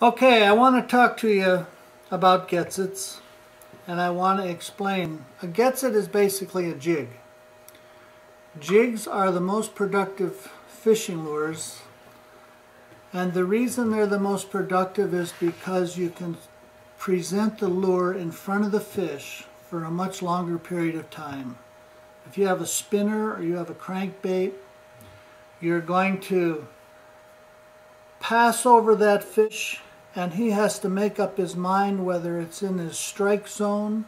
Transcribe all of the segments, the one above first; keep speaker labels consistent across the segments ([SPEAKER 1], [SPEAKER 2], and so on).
[SPEAKER 1] Okay, I want to talk to you about Gitzits, and I want to explain. A Gitzit is basically a jig. Jigs are the most productive fishing lures, and the reason they're the most productive is because you can present the lure in front of the fish for a much longer period of time. If you have a spinner or you have a crankbait, you're going to pass over that fish and he has to make up his mind whether it's in his strike zone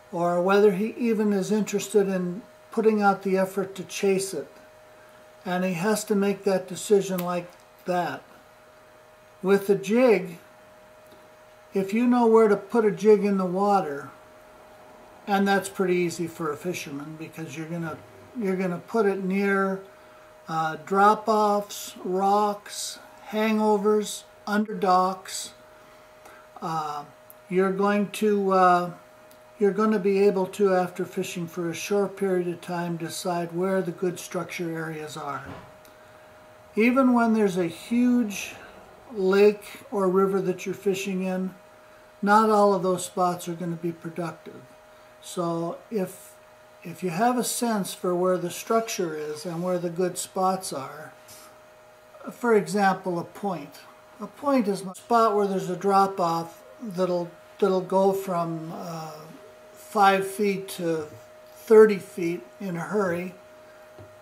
[SPEAKER 1] or whether he even is interested in putting out the effort to chase it. And he has to make that decision like that. With a jig, if you know where to put a jig in the water, and that's pretty easy for a fisherman because you're gonna put it near drop-offs, rocks, hangovers, under docks. You're going to be able to, after fishing for a short period of time, decide where the good structure areas are. Even when there's a huge lake or river that you're fishing in, not all of those spots are going to be productive. So if you have a sense for where the structure is and where the good spots are, for example, a point. A point is a spot where there's a drop-off that'll go from 5 feet to 30 feet in a hurry.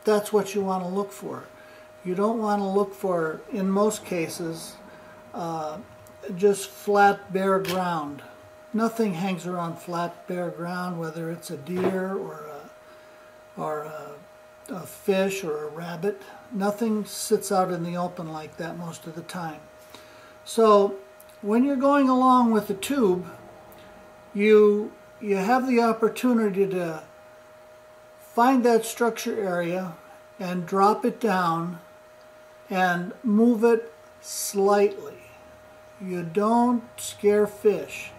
[SPEAKER 1] That's what you want to look for. You don't want to look for, in most cases, just flat, bare ground. Nothing hangs around flat, bare ground, whether it's a deer or a fish or a rabbit. Nothing sits out in the open like that most of the time. So when you're going along with the tube, you have the opportunity to find that structure area and drop it down and move it slightly. You don't scare fish.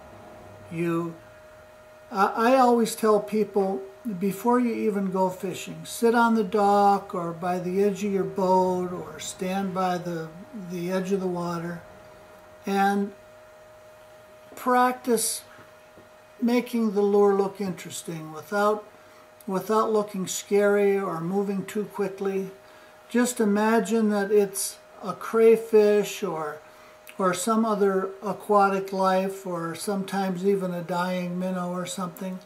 [SPEAKER 1] I always tell people, before you even go fishing, sit on the dock or by the edge of your boat or stand by the edge of the water and practice making the lure look interesting without looking scary or moving too quickly. Just imagine that it's a crayfish or some other aquatic life, or sometimes even a dying minnow or something,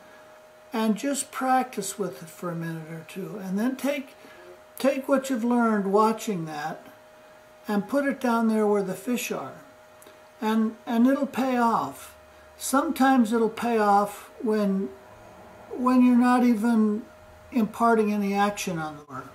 [SPEAKER 1] and just practice with it for a minute or two, and then take what you've learned watching that and put it down there where the fish are, and it'll pay off. Sometimes it'll pay off when you're not even imparting any action on the lure.